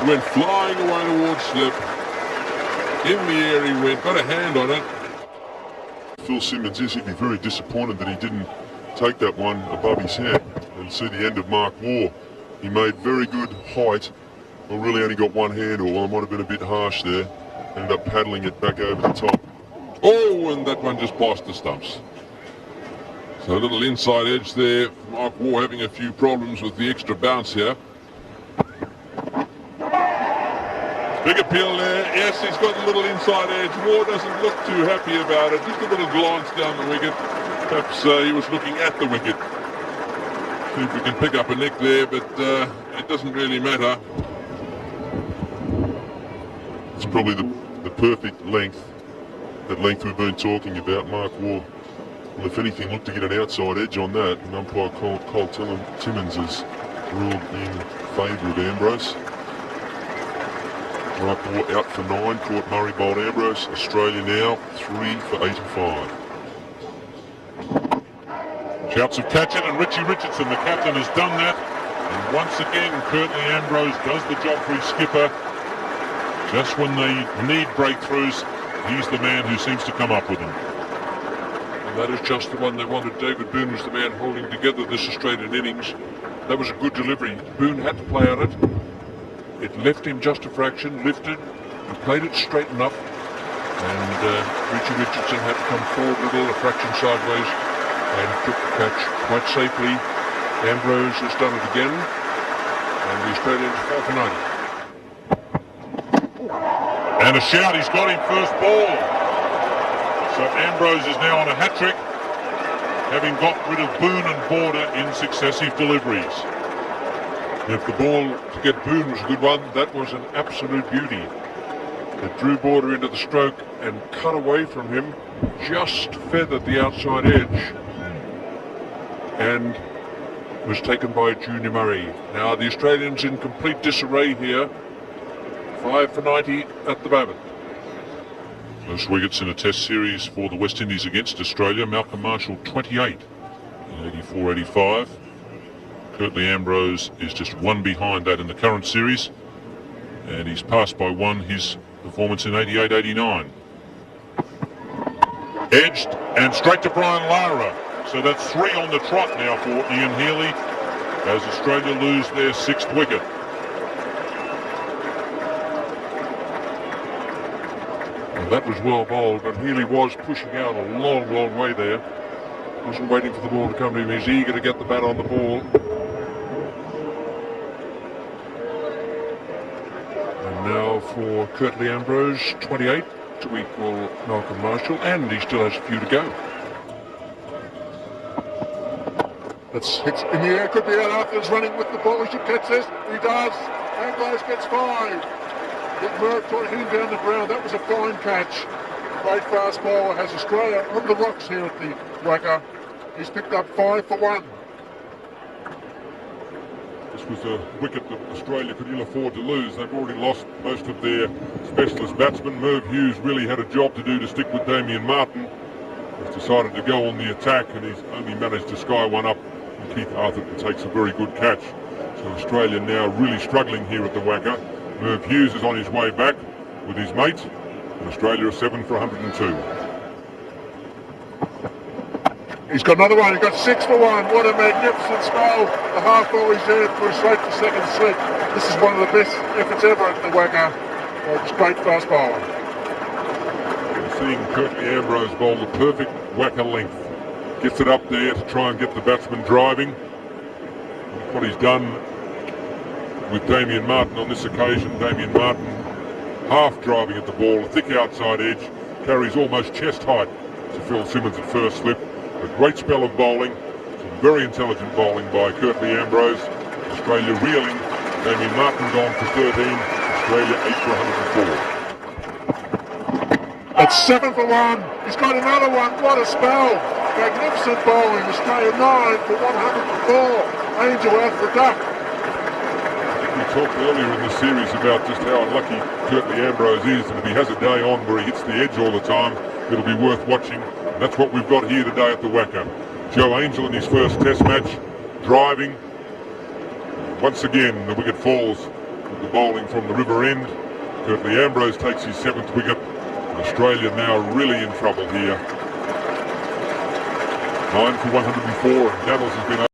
It went flying away towards slip. In the air he went, got a hand on it. Phil Simmons he'd be very disappointed that he didn't take that one above his head and see the end of Mark Waugh. He made very good height. Well, really only got one hand, or I might have been a bit harsh there. Ended up paddling it back over the top. Oh, and that one just passed the stumps. So a little inside edge there. Mark Waugh having a few problems with the extra bounce here. Big appeal there. Yes, he's got a little inside edge. Waugh doesn't look too happy about it. Just a little glance down the wicket. Perhaps he was looking at the wicket. See if we can pick up a nick there, but it doesn't really matter. It's probably the perfect length. That length we've been talking about. Mark Waugh, well, if anything, looked to get an outside edge on that. And umpire Cole Timmins has ruled in favour of Ambrose. Mark Waugh out for 9, caught Murray bowled Ambrose. Australia now 3 for 85. Shouts of catch it, and Richie Richardson, the captain, has done that. And once again, Curtley Ambrose does the job for his skipper. Just when they need breakthroughs, he's the man who seems to come up with them. And that is just the one they wanted. David Boone was the man holding together this Australian innings. That was a good delivery. Boone had to play on it. It left him just a fraction, lifted, he played it straight enough. And Richie Richardson had to come forward a little, a fraction sideways, and took the catch quite safely. Ambrose has done it again, and the Australians 4 for 90. And a shout, he's got him first ball. So Ambrose is now on a hat-trick, having got rid of Boone and Border in successive deliveries. If the ball to get Boone was a good one, that was an absolute beauty. It drew Border into the stroke and cut away from him, just feathered the outside edge, and was taken by Junior Murray. Now the Australians in complete disarray here. 5 for 90 at the moment. Most wickets in a test series for the West Indies against Australia. Malcolm Marshall 28 in 84-85. Curtley Ambrose is just 1 behind that in the current series, and he's passed by 1 his performance in 88-89. Edged and straight to Brian Lara. So that's 3 on the trot now for Ian Healy as Australia lose their 6th wicket. Well, that was well bowled, but Healy was pushing out a long, long way there. Wasn't waiting for the ball to come to him. He's eager to get the bat on the ball. And now for Curtley Ambrose, 28 to equal Malcolm Marshall, and he still has a few to go. It's in the air, could be out. Arthur's running with the ball. He should catch this. He does. Ambrose gets 5. Murph trying to hit him down the ground. That was a fine catch. Great fast bowler has Australia on the rocks here at the WACA. He's picked up 5 for 1. This was a wicket that Australia could ill afford to lose. They've already lost most of their specialist batsmen. Merv Hughes really had a job to do to stick with Damien Martin. He's decided to go on the attack, and he's only managed to sky one up. And Keith Arthurton takes a very good catch. So Australia now really struggling here at the WACA. Merv Hughes is on his way back with his mate, and Australia are 7 for 102. He's got another one. He's got 6 for 1. What a magnificent spell. The half ball is there for a straight to second slip. This is one of the best efforts ever at the WACA. It's great fast bowler. Seeing Curtley Ambrose bowl the perfect WACA length. Gets it up there to try and get the batsman driving. What he's done with Damien Martin on this occasion. Damien Martin half driving at the ball, a thick outside edge, carries almost chest height to Phil Simmons at first slip. A great spell of bowling, some very intelligent bowling by Curtley Ambrose. Australia reeling. Damien Martin gone for 13. Australia 8 for 104. It's 7 for 1. He's got another one. What a spell. Magnificent bowling. Australia 9 for 104. Angel out for a duck. We talked earlier in the series about just how unlucky Curtley Ambrose is, and if he has a day on where he hits the edge all the time, it'll be worth watching. And that's what we've got here today at the WACA. Joe Angel in his first test match, driving. Once again, the wicket falls with the bowling from the river end. Curtley Ambrose takes his 7th wicket. Australia now really in trouble here. 9 for 104, and Daddles has been